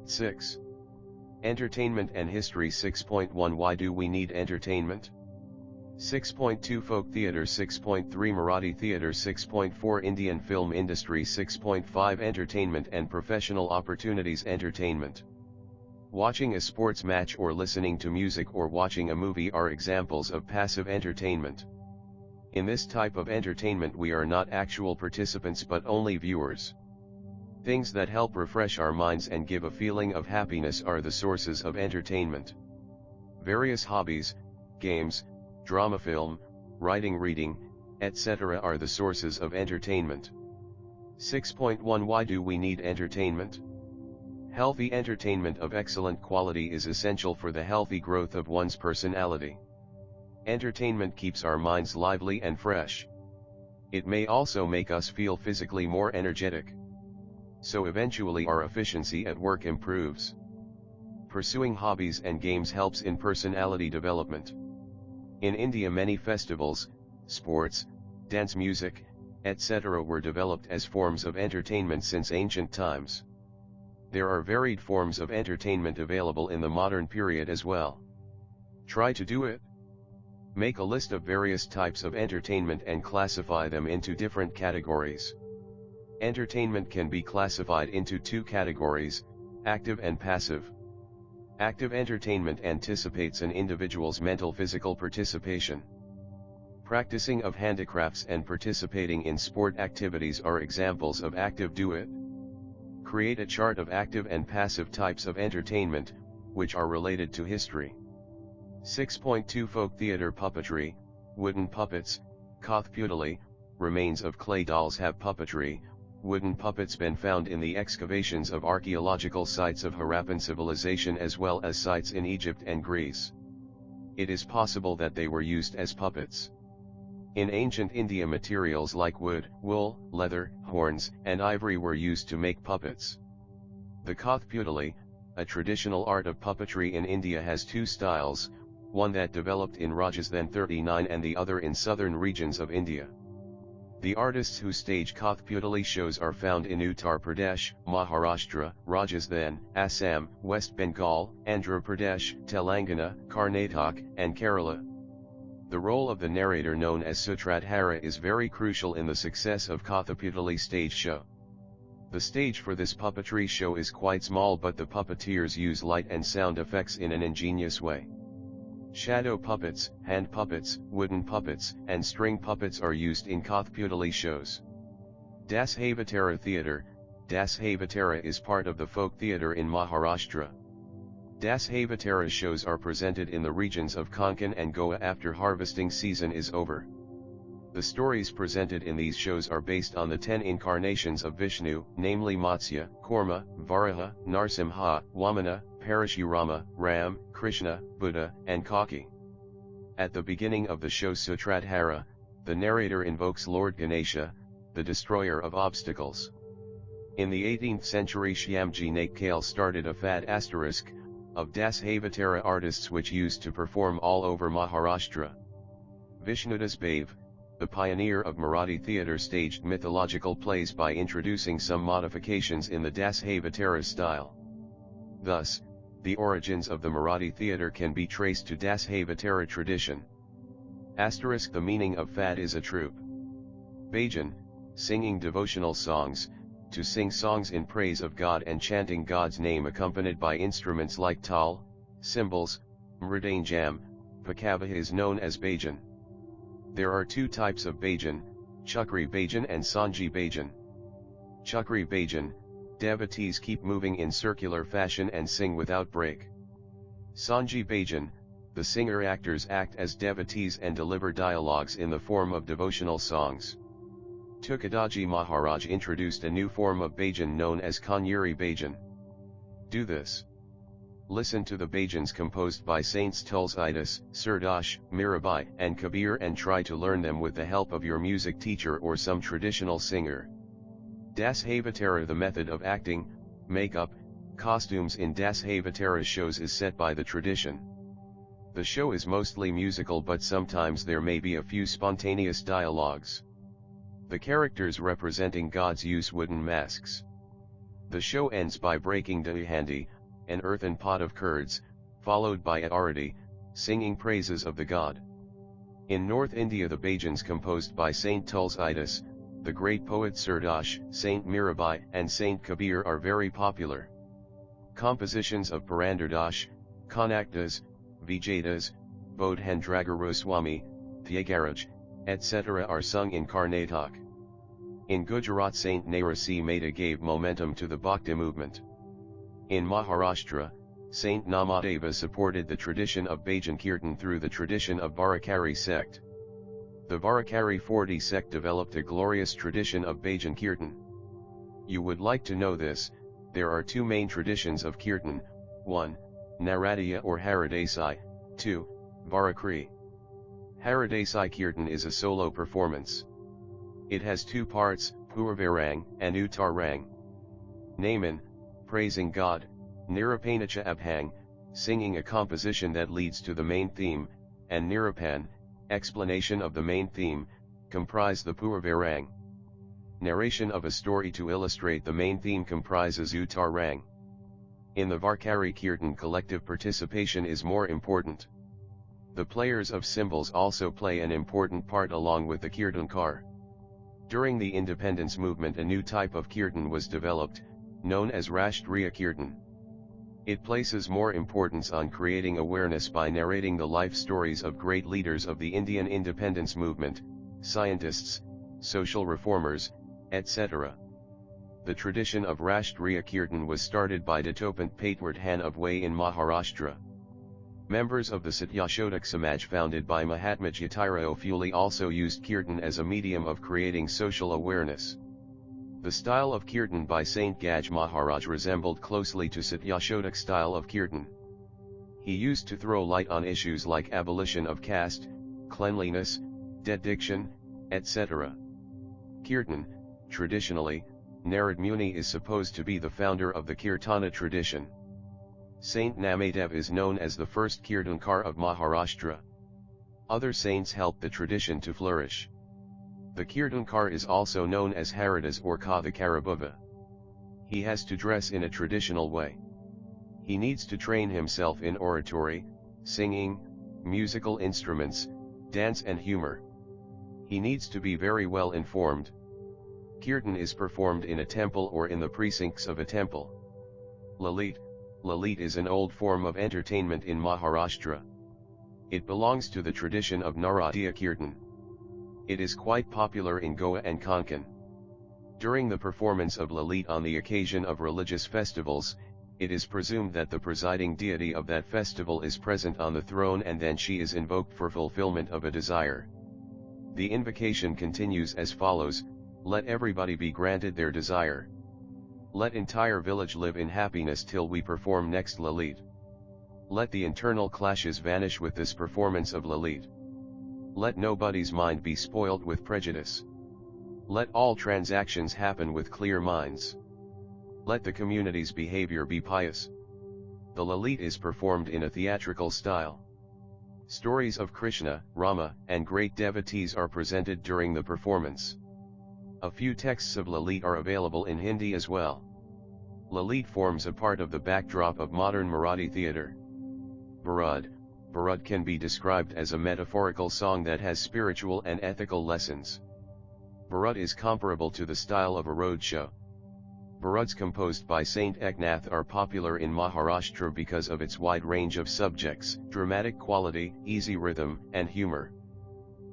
6. Entertainment and history. 6.1 Why do we need entertainment? 6.2 Folk theatre. 6.3 Marathi theatre. 6.4 Indian film industry. 6.5 Entertainment and professional opportunities. Entertainment. Watching a sports match or listening to music or watching a movie are examples of passive entertainment. In this type of entertainment we are not actual participants but only viewers. Things that help refresh our minds and give a feeling of happiness are the sources of entertainment. Various hobbies, games, drama, film, writing, reading, etc. are the sources of entertainment. 6.1 Why do we need entertainment? Healthy entertainment of excellent quality is essential for the healthy growth of one's personality. Entertainment keeps our minds lively and fresh. It may also make us feel physically more energetic. So eventually our efficiency at work improves. Pursuing hobbies and games helps in personality development. In India many festivals, sports, dance music, etc. were developed as forms of entertainment since ancient times. There are varied forms of entertainment available in the modern period as well. Try to do it. Make a list of various types of entertainment and classify them into different categories. Entertainment can be classified into two categories, active and passive. Active entertainment anticipates an individual's mental physical participation. Practicing of handicrafts and participating in sport activities are examples of active do-it. Create a chart of active and passive types of entertainment, which are related to history. 6.2 Folk theatre. Puppetry, wooden puppets, Kothputali, remains of clay dolls. Have puppetry, wooden puppets been found in the excavations of archaeological sites of Harappan civilization as well as sites in Egypt and Greece? It is possible that they were used as puppets. In ancient India materials like wood, wool, leather, horns, and ivory were used to make puppets. The Kothputali, a traditional art of puppetry in India, has two styles, one that developed in Rajasthan 39 and the other in southern regions of India. The artists who stage Kothputali shows are found in Uttar Pradesh, Maharashtra, Rajasthan, Assam, West Bengal, Andhra Pradesh, Telangana, Karnataka, and Kerala. The role of the narrator known as Sutradhara is very crucial in the success of Kothputali stage show. The stage for this puppetry show is quite small but the puppeteers use light and sound effects in an ingenious way. Shadow puppets, hand puppets, wooden puppets, and string puppets are used in Kothputali shows. Dashavatara Theatre. Dashavatara is part of the folk theatre in Maharashtra. Dashavatara shows are presented in the regions of Konkan and Goa after harvesting season is over. The stories presented in these shows are based on the 10 incarnations of Vishnu, namely Matsya, Kurma, Varaha, Narsimha, Vamana, Parashurama, Ram, Krishna, Buddha, and Kalki. At the beginning of the show Sutradhara, the narrator invokes Lord Ganesha, the destroyer of obstacles. In the 18th century Shyamji Naikal started a fad asterisk of Dashavatara artists which used to perform all over Maharashtra. Vishnudas Bhave, the pioneer of Marathi theatre, staged mythological plays by introducing some modifications in the Dashavatara style. Thus, the origins of the Marathi theatre can be traced to Dashavatara tradition. Asterisk. The meaning of fad is a troupe. Bhajan, singing devotional songs, to sing songs in praise of God and chanting God's name accompanied by instruments like tal, cymbals, mridangam, pakava is known as bhajan. There are two types of bhajan, chakri bhajan and sanji bhajan. Chakri bhajan, devotees keep moving in circular fashion and sing without break. Sanji bhajan, the singer-actors act as devotees and deliver dialogues in the form of devotional songs. Tukadaji Maharaj introduced a new form of bhajan known as Kanyuri bhajan. Do this. Listen to the bhajans composed by Saints Tulsidas, Surdash, Mirabai, and Kabir and try to learn them with the help of your music teacher or some traditional singer. Dashavatara. The method of acting, makeup, costumes in Dashavatara shows is set by the tradition. The show is mostly musical but sometimes there may be a few spontaneous dialogues. The characters representing gods use wooden masks. The show ends by breaking Dahi Handi, an earthen pot of curds, followed by a arati, singing praises of the god. In North India the bhajans composed by Saint Tulsidas, the great poet Surdas, Saint Mirabai and Saint Kabir are very popular. Compositions of Purandardas, Kanakdas, Vijayadas, Bodhendragaroswami, Tyagaraj, etc. are sung in Karnataka. In Gujarat Saint Narasi Mehta gave momentum to the Bhakti movement. In Maharashtra, Saint Namadeva supported the tradition of Bhajan Kirtan through the tradition of Varakari sect. The Varakari 40 sect developed a glorious tradition of Bhajan Kirtan. You would like to know this, there are two main traditions of Kirtan, 1. Naradiya or Haridasai, 2. Varakari. Haridasai Kirtan is a solo performance. It has two parts, Purvarang and Uttarang. Naman, praising God, Nirupanacha Abhang, singing a composition that leads to the main theme, and Nirupan, explanation of the main theme, comprise the Purvarang. Narration of a story to illustrate the main theme comprises Uttarang. In the Varkari Kirtan collective participation is more important. The players of cymbals also play an important part along with the Kirtankar. During the independence movement a new type of Kirtan was developed, known as Rashtriya Kirtan. It places more importance on creating awareness by narrating the life stories of great leaders of the Indian independence movement, scientists, social reformers, etc. The tradition of Rashtriya Kirtan was started by Datopant Patwardhan of Way in Maharashtra. Members of the Satyashodak Samaj founded by Mahatma Jyotirao Phule also used Kirtan as a medium of creating social awareness. The style of Kirtan by Saint Gaj Maharaj resembled closely to Satyashodak style of Kirtan. He used to throw light on issues like abolition of caste, cleanliness, dedication, etc. Kirtan, traditionally, Narad Muni is supposed to be the founder of the Kirtana tradition. Saint Namadev is known as the first Kirtankar of Maharashtra. Other saints helped the tradition to flourish. The Kirtankar is also known as Haridas or Kathakarabhuva. He has to dress in a traditional way. He needs to train himself in oratory, singing, musical instruments, dance and humor. He needs to be very well informed. Kirtan is performed in a temple or in the precincts of a temple. Lalit. Lalit is an old form of entertainment in Maharashtra. It belongs to the tradition of Naradiya Kirtan. It is quite popular in Goa and Konkan. During the performance of Lalit on the occasion of religious festivals, it is presumed that the presiding deity of that festival is present on the throne and then she is invoked for fulfillment of a desire. The invocation continues as follows: let everybody be granted their desire. Let entire village live in happiness till we perform next Lalit. Let the internal clashes vanish with this performance of Lalit. Let nobody's mind be spoiled with prejudice. Let all transactions happen with clear minds. Let the community's behavior be pious. The Lalit is performed in a theatrical style. Stories of Krishna, Rama, and great devotees are presented during the performance. A few texts of Lalit are available in Hindi as well. Lalit forms a part of the backdrop of modern Marathi theatre. Barud. Barud can be described as a metaphorical song that has spiritual and ethical lessons. Barud is comparable to the style of a roadshow. Baruds composed by Saint Eknath are popular in Maharashtra because of its wide range of subjects, dramatic quality, easy rhythm, and humor.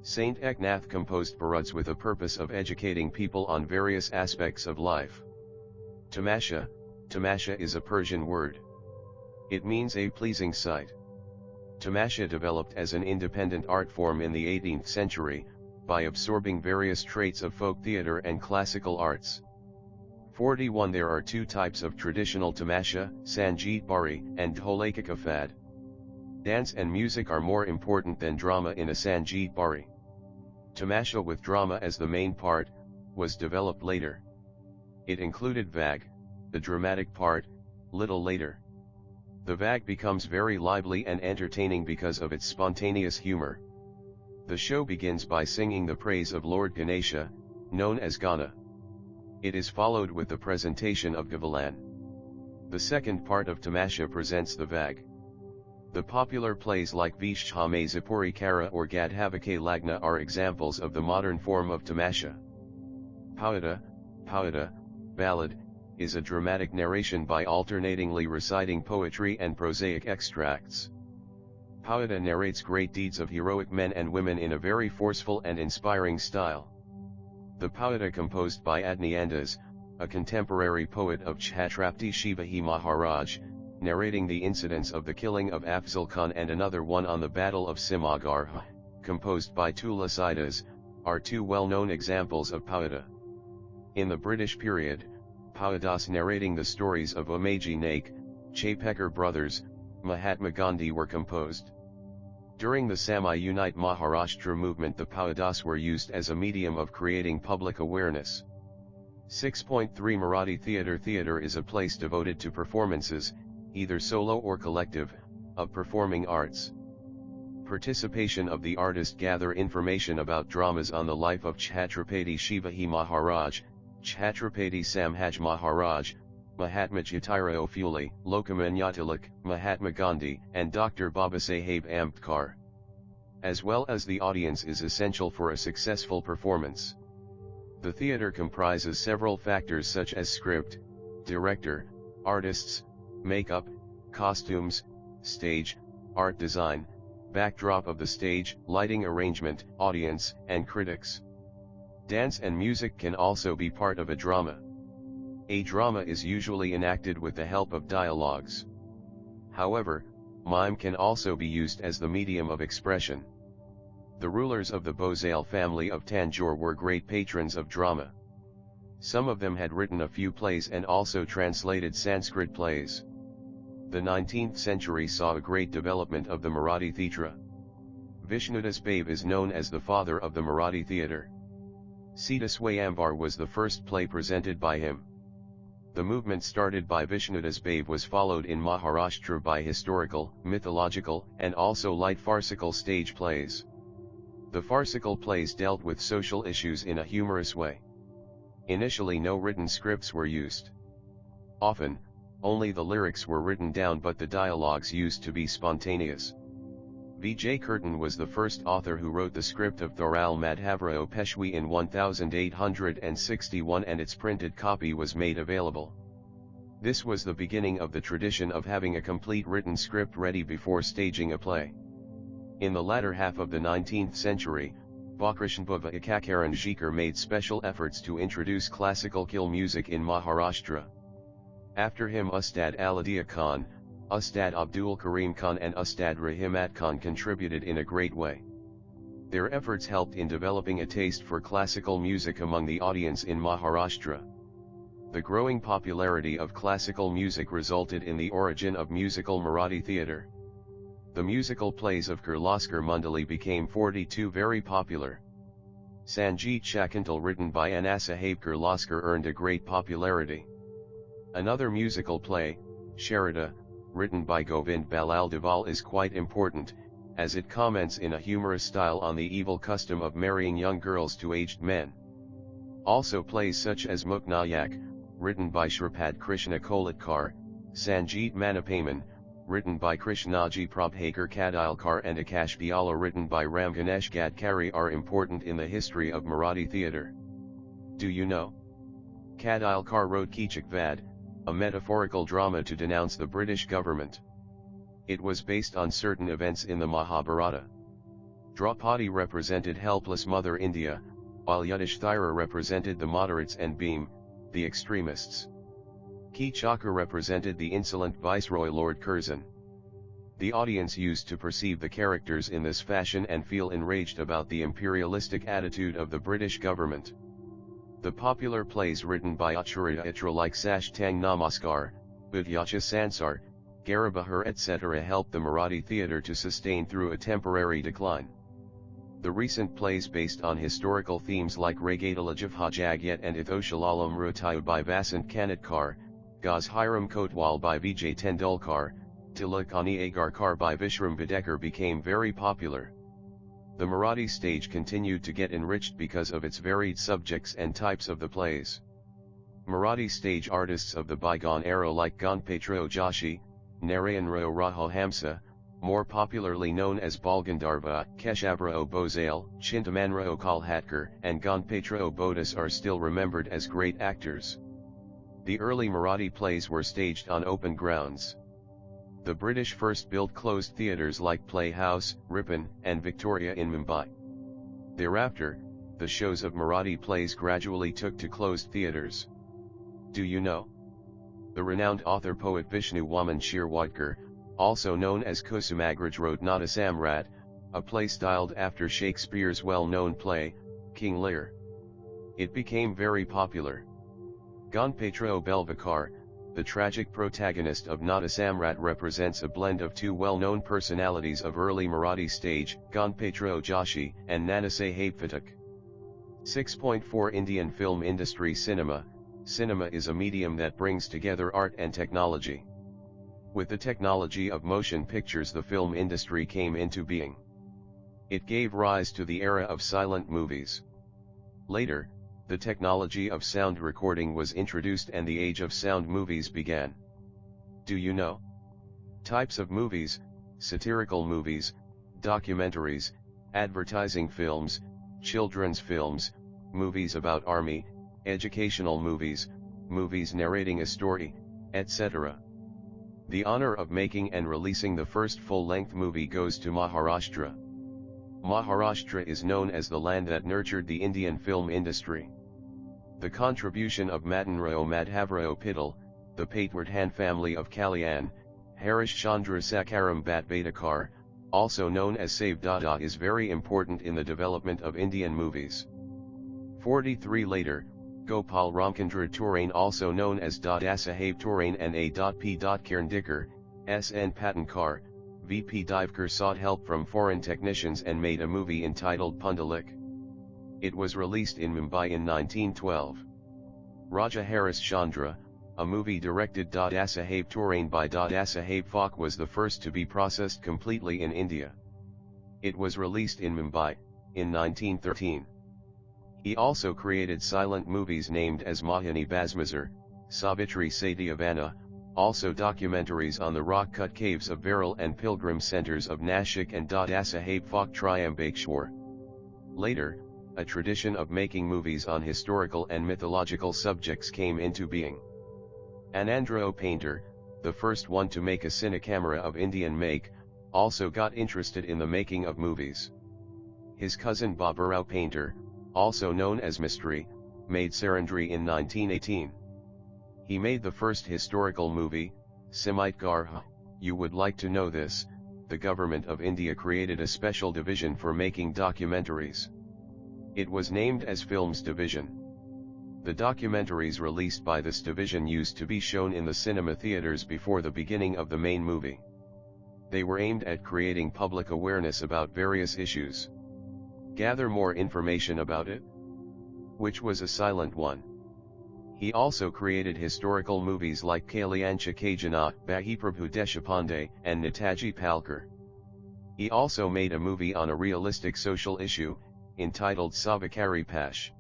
Saint Eknath composed baruds with a purpose of educating people on various aspects of life. Tamasha. Tamasha is a Persian word. It means a pleasing sight. Tamasha developed as an independent art form in the 18th century, by absorbing various traits of folk theatre and classical arts. 41 There are two types of traditional tamasha, Sangeet Bari and Dholika Fad. Dance and music are more important than drama in a Sangeet Bari. Tamasha with drama as the main part, was developed later. It included Vag, the dramatic part, little later. The Vag becomes very lively and entertaining because of its spontaneous humor. The show begins by singing the praise of Lord Ganesha, known as Gana. It is followed with the presentation of Gavilan. The second part of Tamasha presents the Vag. The popular plays like Vishhame Zipuri Kara or Gadhavake Lagna are examples of the modern form of Tamasha. Powada, ballad, is a dramatic narration by alternatingly reciting poetry and prosaic extracts. Powada narrates great deeds of heroic men and women in a very forceful and inspiring style. The Powada composed by Adnyandas, a contemporary poet of Chhatrapati Shivaji Maharaj, narrating the incidents of the killing of Afzal Khan and another one on the Battle of Simagarh, composed by Tulasidas, are two well-known examples of Powada. In the British period, Pawadas narrating the stories of Omaji Naik, Chapekar brothers, Mahatma Gandhi were composed. During the Samay-Unite Maharashtra movement, the Pawadas were used as a medium of creating public awareness. 6.3 Marathi Theatre. Theatre is a place devoted to performances, either solo or collective, of performing arts. Participation of the artist gather information about dramas on the life of Chhatrapati Shivaji Maharaj, Chhatrapati Samhaj Maharaj, Mahatma Jyotirao Phule, Lokmanya Tilak, Mahatma Gandhi, and Dr. Babasaheb Ambedkar. As well as the audience is essential for a successful performance. The theatre comprises several factors such as script, director, artists, makeup, costumes, stage, art design, backdrop of the stage, lighting arrangement, audience, and critics. Dance and music can also be part of a drama. A drama is usually enacted with the help of dialogues. However, mime can also be used as the medium of expression. The rulers of the Bhosale family of Tanjore were great patrons of drama. Some of them had written a few plays and also translated Sanskrit plays. The 19th century saw a great development of the Marathi theatre. Vishnudas Babe is known as the father of the Marathi theatre. Sita Swayamvar was the first play presented by him. The movement started by Vishnudas Babe was followed in Maharashtra by historical, mythological, and also light farcical stage plays. The farcical plays dealt with social issues in a humorous way. Initially no written scripts were used. Often, only the lyrics were written down but the dialogues used to be spontaneous. Vijay Kirtan was the first author who wrote the script of Thoral Madhavrao Peshwi in 1861 and its printed copy was made available. This was the beginning of the tradition of having a complete written script ready before staging a play. In the latter half of the 19th century, Balkrishnabhava Ikakaran Jikar made special efforts to introduce classical kill music in Maharashtra. After him Ustad Alidia Khan, Ustad Abdul Karim Khan and Ustad Rahimat Khan contributed in a great way. Their efforts helped in developing a taste for classical music among the audience in Maharashtra. The growing popularity of classical music resulted in the origin of musical Marathi theatre. The musical plays of Kirloskar Mandali became 42 very popular. Sangeet Shakuntal written by Annasaheb Kirloskar earned a great popularity. Another musical play, Sharada, written by Govind Balal Deval is quite important, as it comments in a humorous style on the evil custom of marrying young girls to aged men. Also plays such as Muknayak, written by Shripad Krishna Kolatkar, Sangeet Manapaman, written by Krishnaji Prabhakar Kadilkar and Akash Biala written by Ram Ganesh Gadkari are important in the history of Marathi theatre. Do you know? Kadilkar wrote Kichak Vad, a metaphorical drama to denounce the British government. It was based on certain events in the Mahabharata. Draupadi represented helpless Mother India, while Yudhishthira represented the moderates and Bhim, the extremists. Kichaka represented the insolent Viceroy Lord Curzon. The audience used to perceive the characters in this fashion and feel enraged about the imperialistic attitude of the British government. The popular plays written by Acharya Itra like Sashtang Namaskar, Udyacha Sansar, Garibahar etc. helped the Marathi theatre to sustain through a temporary decline. The recent plays based on historical themes like Regatalajavha Jagyat and Ithoshilalam Rutayu by Vasant Kanatkar, Gaz Hiram Kotwal by Vijay Tendulkar, Tilakani Agarkar by Vishram Bidekar became very popular. The Marathi stage continued to get enriched because of its varied subjects and types of the plays. Marathi stage artists of the bygone era like Ganpatro Joshi, Narayanrao Rajahamsa, more popularly known as Balgandharva, Keshavrao Bhosale, Chintamanrao Kalhatkar, and Ganpatro Bodis are still remembered as great actors. The early Marathi plays were staged on open grounds. The British first built closed theatres like Playhouse, Ripon, and Victoria in Mumbai. Thereafter, the shows of Marathi plays gradually took to closed theatres. Do you know? The renowned author-poet Vishnu Waman Shirwadkar, also known as Kusumagraj, wrote Nata Samrat, a play styled after Shakespeare's well-known play, King Lear. It became very popular. Ganpatro Belvikar, the tragic protagonist of Nata Samrat, represents a blend of two well-known personalities of early Marathi stage, Ganpatro Joshi and Nanasaheb Phatak. 6.4 Indian film industry. Cinema. Cinema is a medium that brings together art and technology. With the technology of motion pictures, the film industry came into being. It gave rise to the era of silent movies. Later, the technology of sound recording was introduced and the age of sound movies began. Do you know? Types of movies: satirical movies, documentaries, advertising films, children's films, movies about army, educational movies, movies narrating a story, etc. The honor of making and releasing the first full-length movie goes to Maharashtra. Maharashtra is known as the land that nurtured the Indian film industry. The contribution of Matanrao Madhavrao Pittal, the Patwardhan family of Kalyan, Harish Chandra Sakaram Bhattbhedekar, also known as Save Dada, is very important in the development of Indian movies. 43 later, Gopal Ramchandra Touraine, also known as Dadasaheb Touraine, and A.P. Karndikar, S.N. Patankar, V.P. Divkar sought help from foreign technicians and made a movie entitled Pundalik. It was released in Mumbai in 1912. Raja Harish Chandra, a movie directed Dadasaheb Touraine by Dadasaheb Phalke, was the first to be processed completely in India. It was released in Mumbai, in 1913. He also created silent movies named as Mohini Basmazar, Savitri Satyavana, also documentaries on the rock-cut caves of Viral and pilgrim centers of Nashik and Dadasaheb Phalke Triambakeshwar. Later, a tradition of making movies on historical and mythological subjects came into being. Anandrao Painter, the first one to make a cinecamera of Indian make, also got interested in the making of movies. His cousin Baburao Painter, also known as Mistry, made Sarandri in 1918. He made the first historical movie, Samitgarh. You would like to know this: the government of India created a special division for making documentaries. It was named as Films Division. The documentaries released by this division used to be shown in the cinema theaters before the beginning of the main movie. They were aimed at creating public awareness about various issues. Gather more information about it, which was a silent one. He also created historical movies like Kalyancha Kajana, Bahiprabhu Deshapande, and Netaji Palkar. He also made a movie on a realistic social issue, entitled Savikari Pash.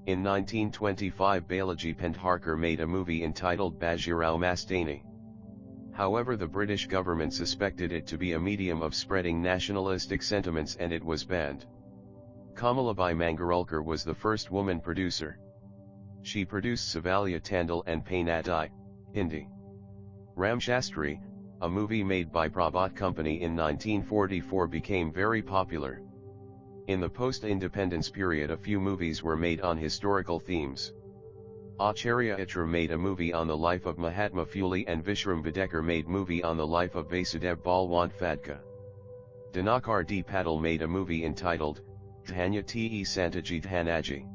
In 1925 Balaji Pendharkar made a movie entitled Bajirao Mastani. However, the British government suspected it to be a medium of spreading nationalistic sentiments and it was banned. Kamalabai Mangarulkar was the first woman producer. She produced Savalya Tandal and Painadai, Hindi. Ramshastri, a movie made by Prabhat Company in 1944, became very popular. In the post-independence period, a few movies were made on historical themes. Acharya Itra made a movie on the life of Mahatma Phule and Vishram Videkar made movie on the life of Vasudev Balwant Phadke. Dinakar D. Patil made a movie entitled Dhanya Te Santaji Dhanaji.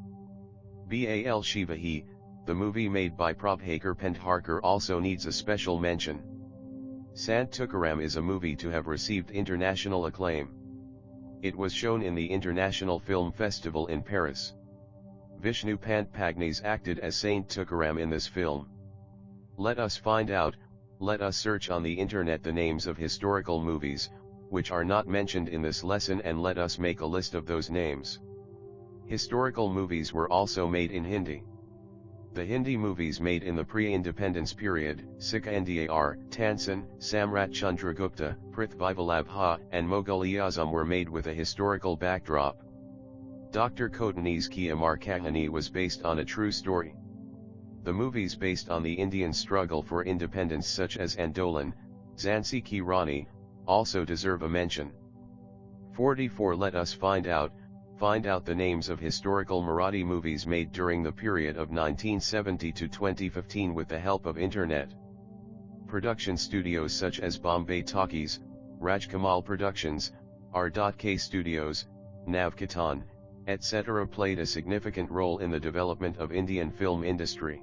Bal Shivahi, the movie made by Prabhakar Pendharkar, also needs a special mention. Sant Tukaram is a movie to have received international acclaim. It was shown in the International Film Festival in Paris. Vishnu Pant Pagnis acted as Saint Tukaram in this film. Let us find out, let us search on the internet the names of historical movies, which are not mentioned in this lesson, and let us make a list of those names. Historical movies were also made in Hindi. The Hindi movies made in the pre-independence period, Sikh Ndar, Tansen, Samrat Chandragupta, Prithvirabha, and Mughal-e-Azam were made with a historical backdrop. Dr. Kotani's Ki Amar Kahani was based on a true story. The movies based on the Indian struggle for independence such as Andolan, Jhansi Ki Rani, also deserve a mention. 44. Let us find out the names of historical Marathi movies made during the period of 1970 to 2015 with the help of internet. Production studios such as Bombay Talkies, Rajkamal Productions, R.K. Studios, Navkatan, etc. played a significant role in the development of Indian film industry.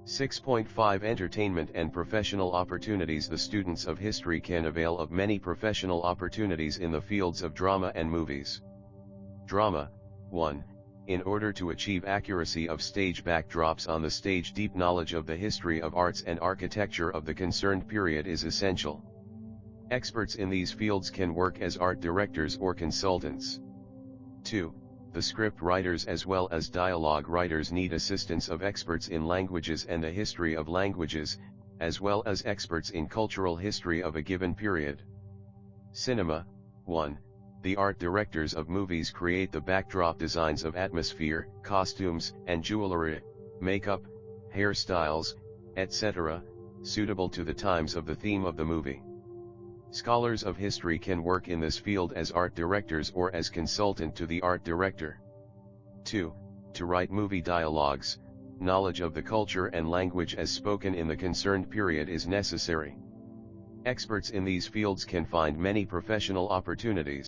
6.5 Entertainment and professional opportunities. The students of history can avail of many professional opportunities in the fields of drama and movies. Drama. 1. In order to achieve accuracy of stage backdrops on the stage, deep knowledge of the history of arts and architecture of the concerned period is essential. Experts in these fields can work as art directors or consultants. 2. The script writers as well as dialogue writers need assistance of experts in languages and the history of languages, as well as experts in cultural history of a given period. Cinema. 1. The art directors of movies create the backdrop designs of atmosphere, costumes, and jewelry, makeup, hairstyles, etc., suitable to the times of the theme of the movie. Scholars of history can work in this field as art directors or as consultant to the art director. 2. To write movie dialogues, knowledge of the culture and language as spoken in the concerned period is necessary. Experts in these fields can find many professional opportunities.